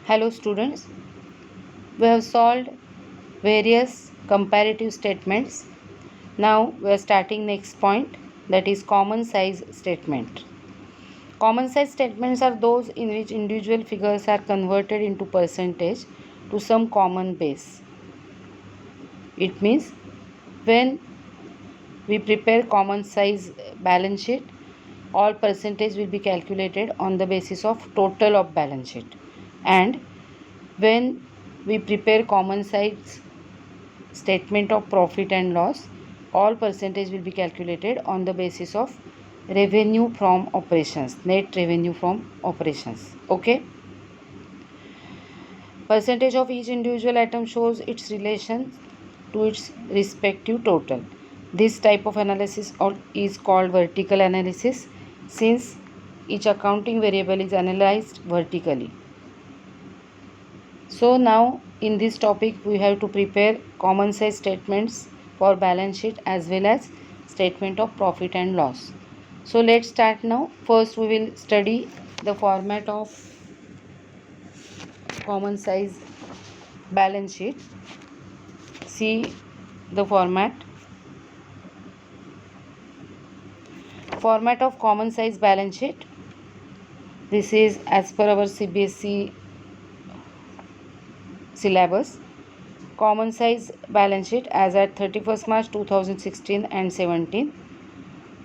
Hello students, we have solved various comparative statements. Now we are starting next point, that is common size statement. Common size statements are those in which individual figures are converted into percentage to some common base. It means when we prepare common size balance sheet, all percentage will be calculated on the basis of total of balance sheet, and when we prepare common size statement of profit and loss, all percentage will be calculated on the basis of revenue from operations, net revenue from operations. Okay, percentage of each individual item shows its relation to its respective total. This type of analysis is called vertical analysis, since each accounting variable is analyzed vertically. So now in this topic we have to prepare common size statements for balance sheet as well as statement of profit and loss. So let's start now. First we will study the format of common size balance sheet. See the format. Format of common size balance sheet. This is as per our CBSE syllabus. Common size balance sheet as at 31st March 2016 and 17.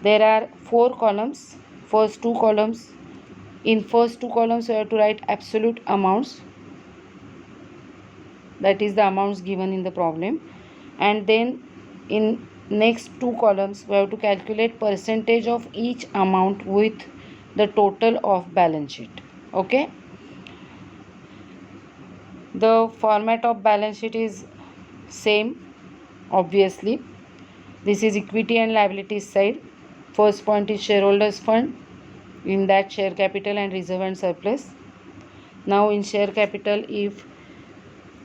There are 4 columns. First 2 columns. In first 2 columns we have to write absolute amounts, that is the amounts given in the problem, and then in next 2 columns we have to calculate percentage of each amount with the total of balance sheet. Okay, the format of balance sheet is same obviously. This is equity and liabilities side. First point is shareholders fund, in that share capital and reserve and surplus. Now in share capital, if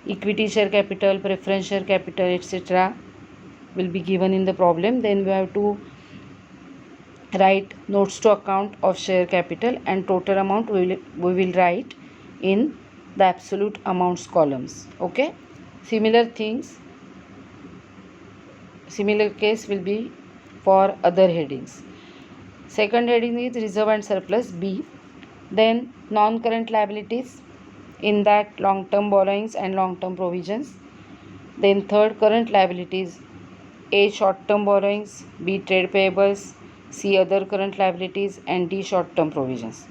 equity share capital, preference share capital, etc. will be given in the problem, then we have to write notes to account of share capital, and total amount we will write in the absolute amounts columns. Okay, similar case will be for other headings. Second heading is reserve and surplus, B. Then non-current liabilities, in that long-term borrowings and long-term provisions. Then third, current liabilities, A. short-term borrowings, B. trade payables, C. other current liabilities, and D. short-term provisions.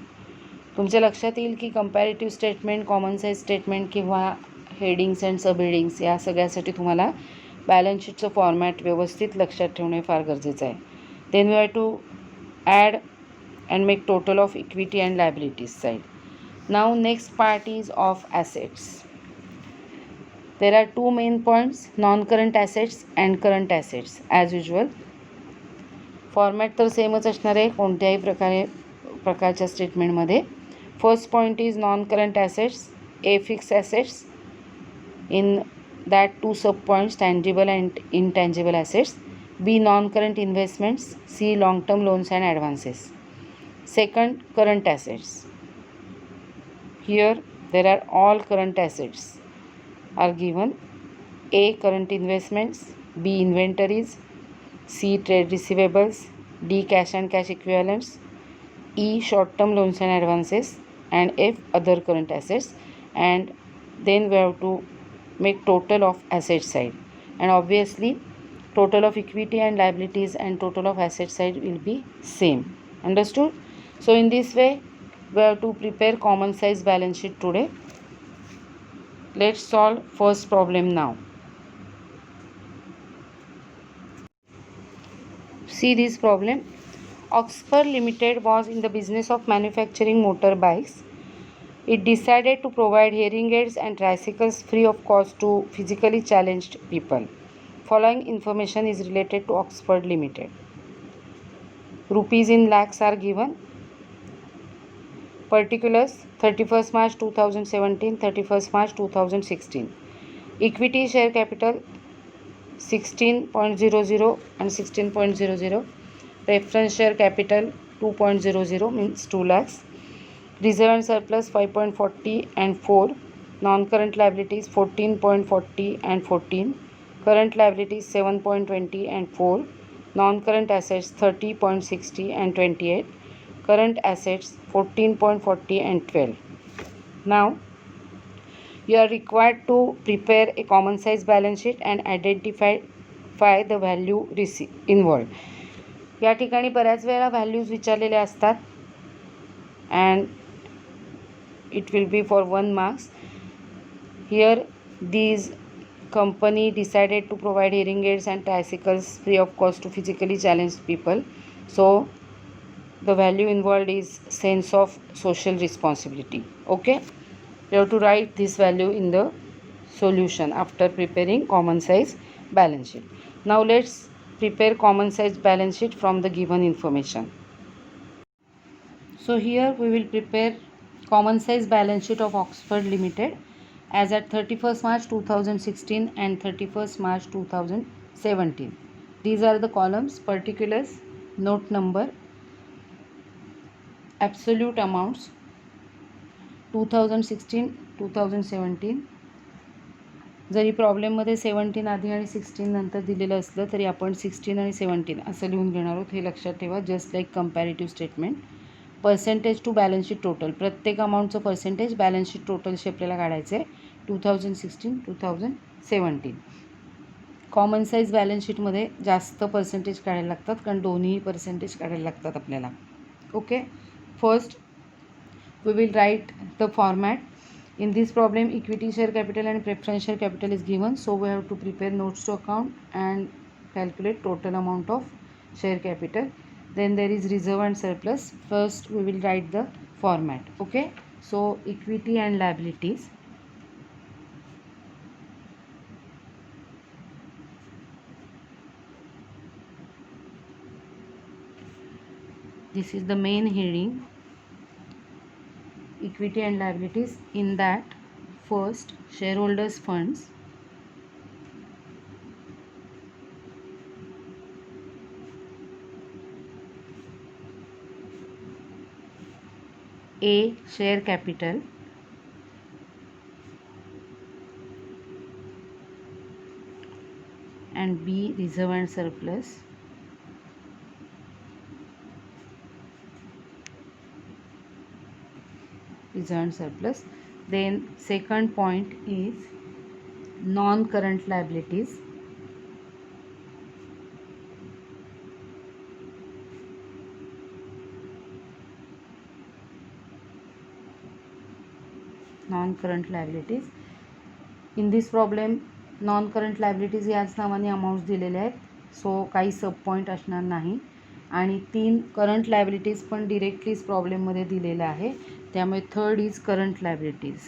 तुमच्या लक्षात येईल की comparative statement, common size statement किंवा headings and सब headings या सगळ्यासाठी तुम्हाला balance शीटचं format व्यवस्थित लक्षात ठेवणे फार गरजेचं आहे. Then we have to add and make total of equity and liabilities side. Now next part is of assets. There are 2 main points, non-current assets and current assets as usual. Format तर सेमच असणार आहे कोणत्याही प्रकारच्या स्टेटमेंटमध्ये. First point is non current assets, A fix assets, in that 2 sub points tangible and intangible assets. B non current investments, C long term loans and advances. Second, current assets. Here there are all current assets are given. A. current investments, B. inventories, C. trade receivables, D. cash and cash equivalents, E. short term loans and advances, and F. other current assets. And then we have to make total of asset side, and obviously total of equity and liabilities and total of asset side will be same. Understood? So in this way we have to prepare common size balance sheet today. Let's solve first problem now. See this problem. Oxford Limited was in the business of manufacturing motorbikes. It decided to provide hearing aids and tricycles free of cost to physically challenged people. Following information is related to Oxford Limited. Rupees in lakhs are given. Particulars 31st March 2017, 31st March 2016. Equity share capital 16.00 and 16.00. Preference share capital 2.00 means 2 lakhs. Reserve and surplus 5.40 and 4. Non-current liabilities 14.40 and 14. Current liabilities 7.20 and 4. Non-current assets 30.60 and 28. Current assets 14.40 and 12. Now you are required to prepare a common size balance sheet and identify the value involved. या ठिकाणी बऱ्याच वेळा values विचारलेल्या असतात and it will be for 1 marks. Here these company decided to provide hearing aids and tricycles free of cost to physically challenged people. So the value involved is sense of social responsibility. Okay, you have to write this value in the solution after preparing common size balance sheet. Now let's prepare common size balance sheet from the given information. So here we will prepare common size balance sheet of Oxford Limited as at 31st March 2016 and 31st March 2017. These are the columns: particulars, note number, absolute amounts, 2016 2017. जरी प्रॉब्लेममध्ये 17 आधी आणि 16 नंतर दिलेलं असलं तरी आपण 16 आणि 17 असं लिहून घेणार आहोत, हे लक्षात ठेवा. Just like comparative statement. Percentage to balance sheet total, प्रत्येक अमाऊंटचं पर्सेंटेज बॅलन्स शीट टोटलशी आपल्याला काढायचं आहे 2016 2017. कॉमन साईज बॅलन्स शीटमध्ये जास्त पर्सेंटेज काढायला लागतात कारण दोन्ही पर्सेंटेज काढायला लागतात आपल्याला. Okay, first we will write the format. In this problem equity share capital and preference share capital is given, so we have to prepare notes to account and calculate total amount of share capital. Then there is reserve and surplus. First we will write the format. Okay, so equity and liabilities. This is the main heading, equity and liabilities. In that, first shareholders funds, A share capital, and B reserve and surplus, reserve and surplus. Then second point is non-current liabilities. Non-current liabilities. In this problem non-current liabilities याच नावाने amounts दिलेले आहेत, सो काही सब point असणार नाही. आणि 3 current liabilities पण डिरेक्टलीच प्रॉब्लेममध्ये दिलेलं आहे, त्यामुळे third is current liabilities.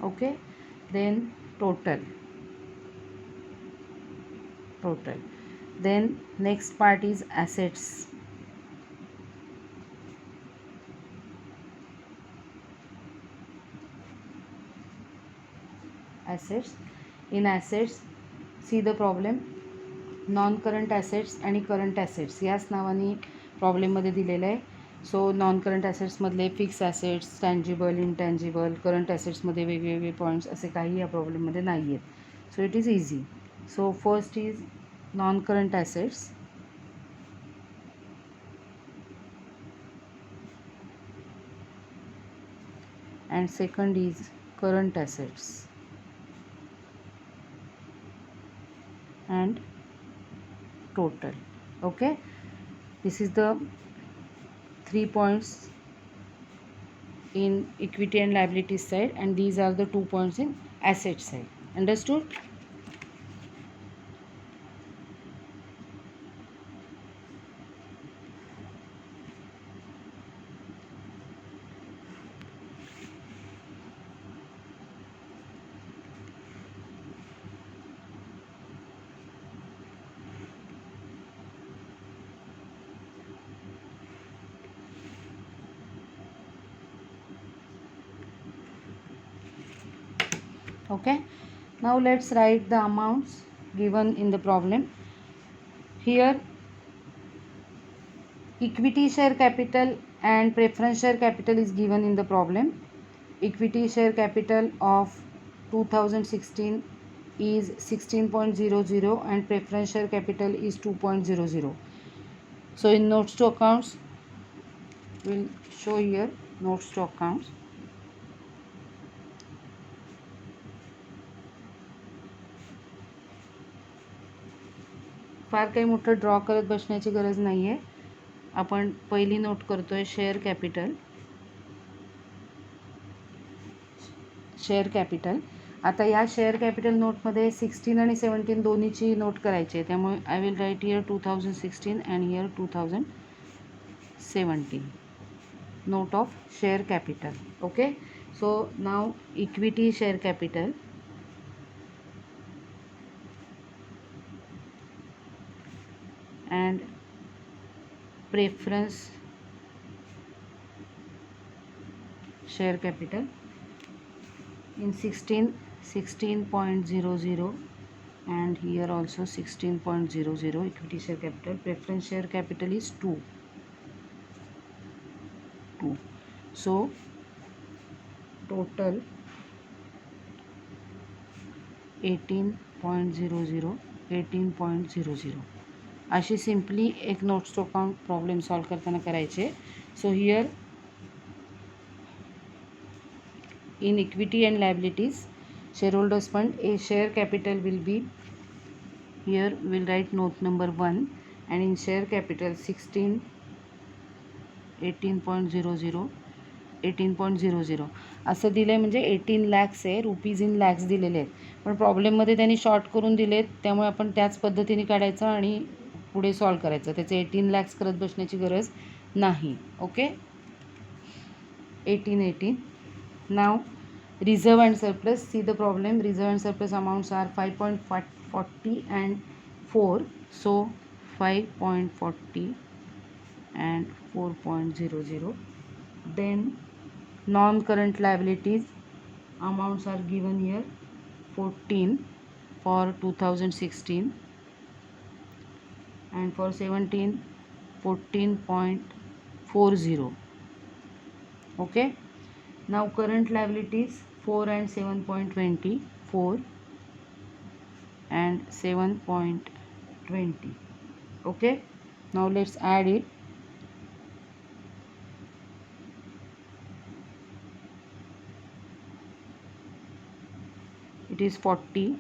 Okay, then total. Then next part is assets. In assets, see the problem, non current assets आणि करंट ॲसेट्स याच नावाने प्रॉब्लेममध्ये दिलेलं आहे. सो नॉन करंट ॲसेट्समधले fix assets, tangible, intangible, current ॲसेट्समध्ये वेगवेगळे पॉईंट्स असे काही या प्रॉब्लेममध्ये नाही आहेत. So it is easy. So first is non current assets, and second is current assets and total. Okay, this is the 3 points in equity and liability side, and these are the 2 points in asset side. Understood? Okay, now let's write the amounts given in the problem. Here Equity share capital and preference share capital is given in the problem. Equity share capital of 2016 is 16.00 and preference share capital is 2.00. So in notes to accounts, we'll show here notes to accounts. फार काही मोठं draw करत बसण्याची गरज नाही आहे. आपण पहिली note करतोय शेअर कॅपिटल. शेअर कॅपिटल आता या शेअर कॅपिटल नोटमध्ये 16 आणि 17 दोन्हीची नोट करायची आहे. त्यामुळे I will write here 2016 and here 2017 note of share capital. Okay, so now equity share capital and preference share capital in 16.00 and here also 16.00 equity share capital. Preference share capital is 2. So total 18.00 अशी simply एक notes to account problem solve करताना करायचे. So here in equity and liabilities shareholders fund, a share capital will be, here we'll write note number 1, and in share capital 18.00 असं दिलं आहे. म्हणजे 18 lakhs आहे, rupees in lakhs दिलेले आहेत. पण प्रॉब्लेममध्ये त्यांनी शॉर्ट करून दिलेत, त्यामुळे आपण त्याच पद्धतीने काढायचं आणि पुढे सॉल्व करायचं. त्याचे 18 lakhs करत बसण्याची गरज नाही. Okay, 18. Now reserve and surplus, see the problem. Reserve and surplus amounts are 5.40 and 4. So 5.40 and 4.00. Then non-current liabilities amounts are given here, 14 for 2016 and for 17 14.40. Okay, now current liabilities 4 and 7.20, 4 and 7.20. Okay, now let's add it. It is 40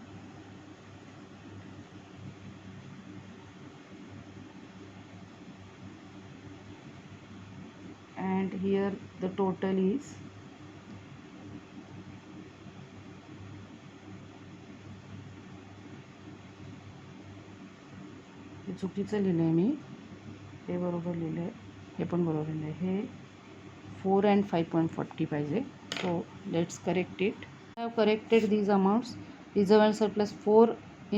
and here the total is चुकीचं लिहिलं आहे मी. हे बरोबर लिहिलं आहे, हे पण बरोबर लिहिलं आहे. हे 4 and 5.40 पाहिजे. So let's correct it. I have corrected these amounts. Reserve and surplus 4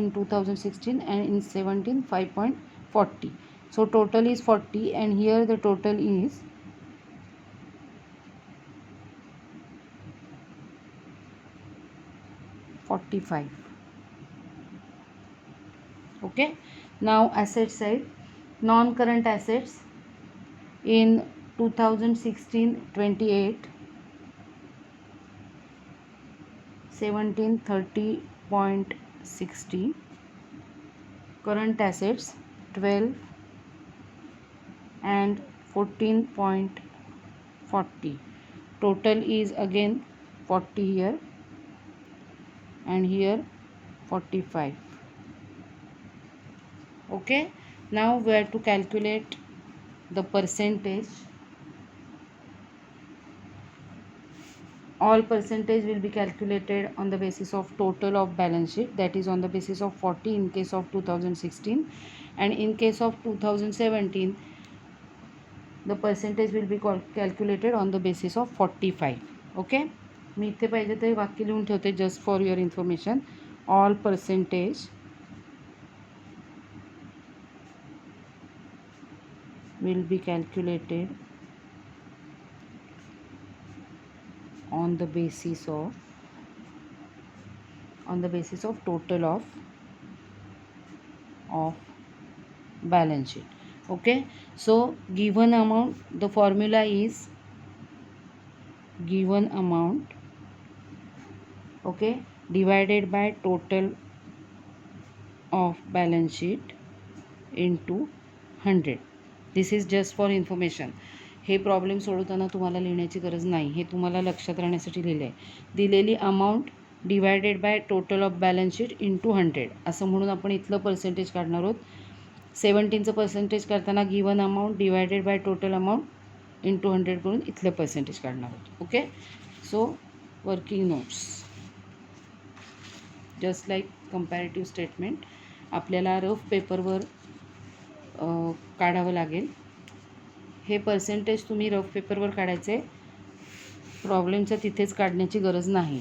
in 2016 and in 17 5.40. So total is 40 and here the total is 45. Okay, now asset side, non-current assets in 2016 28, 17 30.60, current assets 12 and 14.40. total is again 40 here and here 45. Okay, now we have to calculate the percentage. All percentage will be calculated on the basis of total of balance sheet, that is on the basis of 40 in case of 2016, and in case of 2017 the percentage will be calculated on the basis of 45. Okay, मी इथे पाहिजे तर वाक्य लिहून ठेवते just for your information. All percentage will be calculated on the basis of total of balance sheet. Okay, so given amount, the formula is given amount, okay, divided by total of balance sheet into 100. This is just for information. हे problem सोडवताना तुम्हाला लिहिण्याची गरज नाही, हे तुम्हाला लक्षात राहण्यासाठी लिहिले आहे. दिलेली amount divided by total of balance sheet into 100 असं म्हणून आपण इथलं पर्सेंटेज काढणार आहोत. 17चं पर्सेंटेज करताना given amount divided by total amount into 100 करून इथलं पर्सेंटेज काढणार आहोत. Okay, so working notes just like comparative statement आपल्याला रफ पेपरवर काढावं लागेल. हे पर्सेंटेज तुम्ही रफ पेपरवर काढायचे, प्रॉब्लेमचं तिथेच काढण्याची गरज नाही.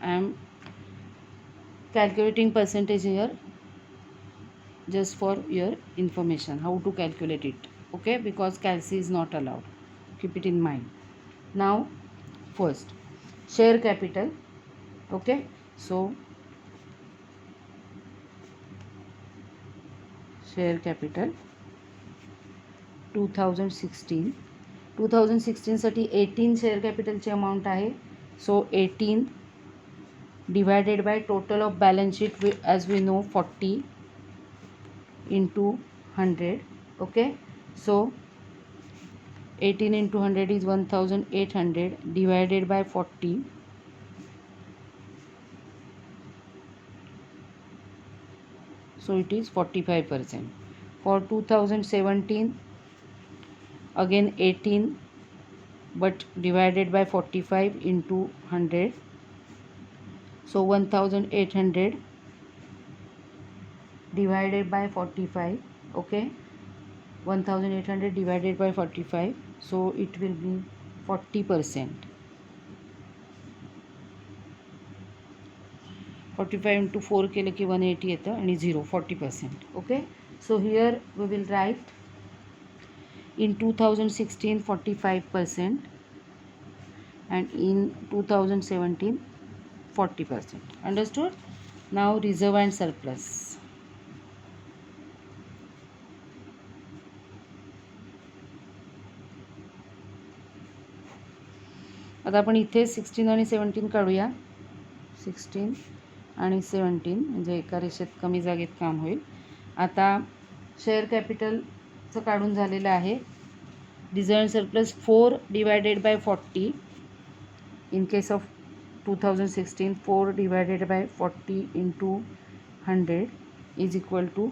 I am calculating percentage here just for your information how to calculate it. Okay, because calci is not allowed, keep it in mind. Now first share capital. Okay, so share capital 2016 साठी 18 share कॅपिटलची amount आहे. So 18 divided by total of balance sheet as we know 40 into 100. Okay, so 18 into 100 is 1800 divided by 40, so it is 45%. For 2017 again 18 but divided by 45 into 100, so 1800 divided by 45. Okay, 1800 divided by 45, so it will be 40%. 45 into 4 केलं की 180 येतं आणि 0 40%. Okay, so here we will write in 2016 45% and in 2017 40%. Understood? Now reserve and surplus. आता आपण इथे 16 आणि 17 काढूया. 16 आणि 17 म्हणजे एका रेषेत कमी जागेत काम होईल. आता शेअर कॅपिटलचं काढून झालेलं आहे. Reserve and surplus 4 divided by 40. In case of 2016 4 divided by 40 into 100 is equal to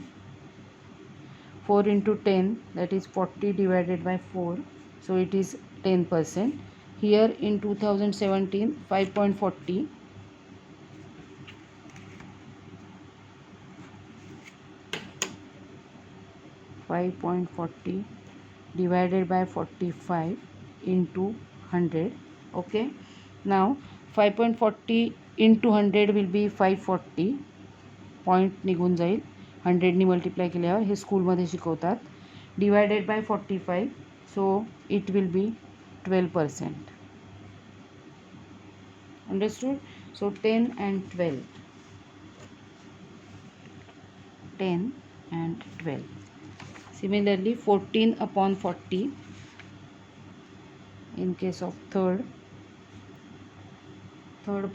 4 into 10, that is 40 divided by 4, so it is 10%. Here in 2017 5.40 divided by 45 into 100. Okay, now 5.40 into 100 will be 540. Point निघून जाईल 100नी multiply केल्यावर, हे स्कूलमध्ये शिकवतात. Divided by 45, so it will be 12%. Understood? So 10 and 12. 10 and 12. Similarly 14 upon 40 in case of third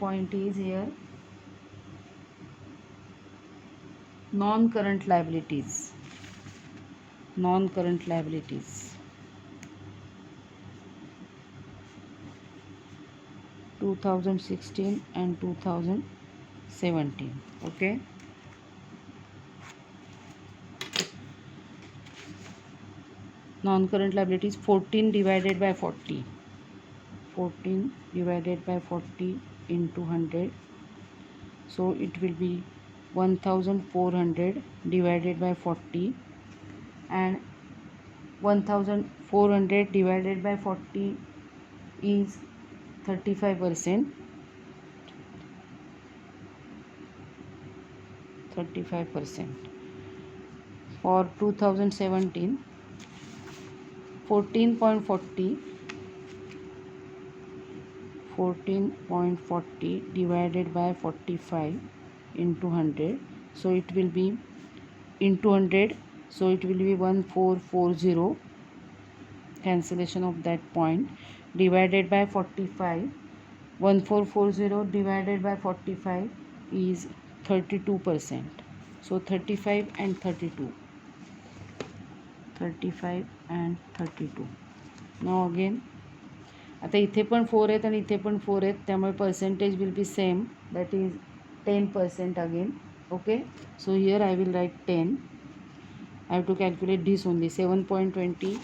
point is here non-current liabilities. 2016 and 2017. Okay, non-current liabilities 14 divided by 40. 14 divided by 40 into 100, so it will be 1400 divided by 40, and 1400 divided by 40 is 35%. 35%. For 2017 14.40 divided by 45 into 100, so it will be into 100, so it will be 1440, cancellation of that point, divided by 45. 1440 divided by 45 is 32%. So 35 and 32. 35 and 32. Now again, आता इथे पण 4 आहेत आणि इथे पण 4 आहेत, त्यामुळे percentage will B same, that is 10% again. Okay, so here I will write 10. I have to calculate this only. 7.24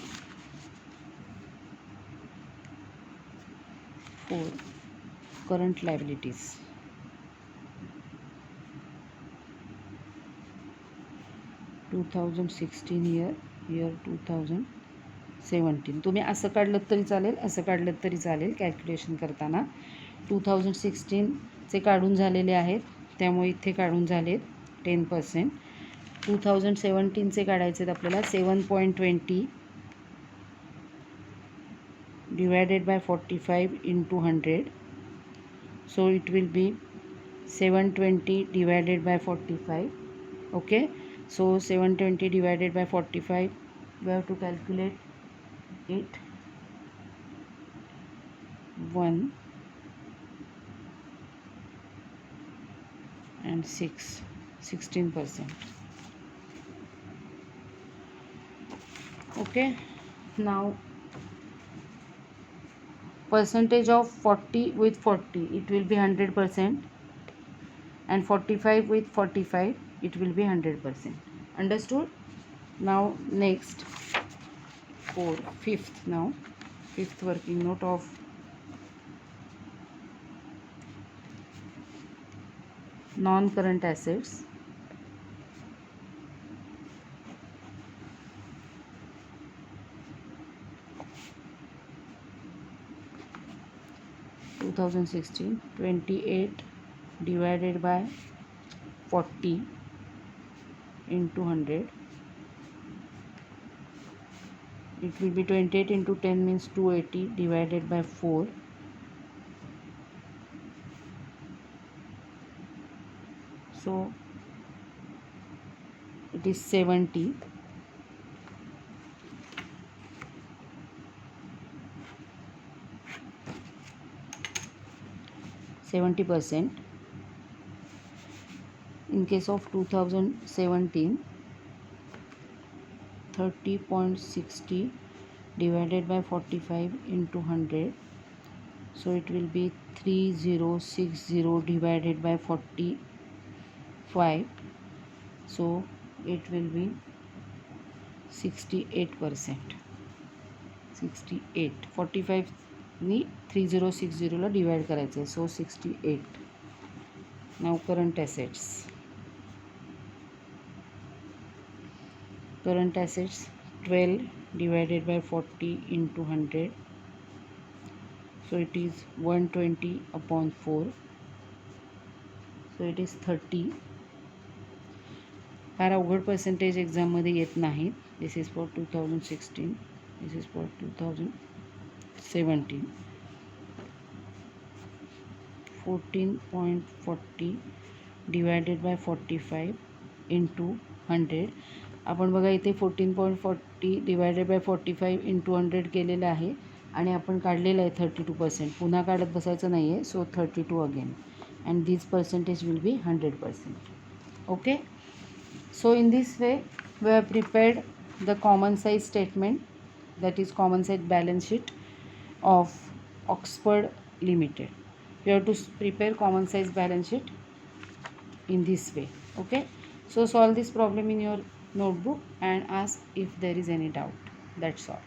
current liabilities. year 2017. तुम्ही असं काढलं तरी चालेल, असं काढलं तरी चालेल कॅल्क्युलेशन करताना. 2016चे काढून झालेले आहेत, त्यामुळे इथे काढून झालेत 10%. 2017चे काढायचे आहेत आपल्याला. 7.20 divided by 45 into 100. So it will be 720 divided by 45. Okay, so 720 divided by 45, we have to calculate it. 1 and 6, 16%. Okay, now percentage of 40 with 40, it will be 100%, and 45 with 45, it will be 100%. Understood? Now next, fifth working note of non-current assets. (2016) 28 divided by 40 into 100. It will be 28 into 10 means 280 divided by 4. So it is 70. 70%. In case of 2017, 30.60 divided by 45 into 100. So it will be 3060 divided by 45. So it will be 68%. 68. 45 knee 3060 La divide करायचं आहे, सो 68. Now current assets. Current assets 12 divided by 40 into 100. So it is 120 upon 4. So it is 30. फार अवघड percentage एक्झाममध्ये येत नाहीत. This is for 2016, this is for 2017. 14.40 divided by 45 into 100. आपण बघा इथे 14.40 divided by 45 into 100 केलेलं आहे आणि आपण काढलेलं आहे 32%. पुन्हा काढत बसायचं नाही आहे, so 32 again, and this percentage will be 100%. Okay, so in this way we have prepared the common size statement, that is common size balance sheet of Oxford Limited. You have to prepare common size balance sheet in this way. Okay, so solve this problem in your notebook and ask if there is any doubt. That's all.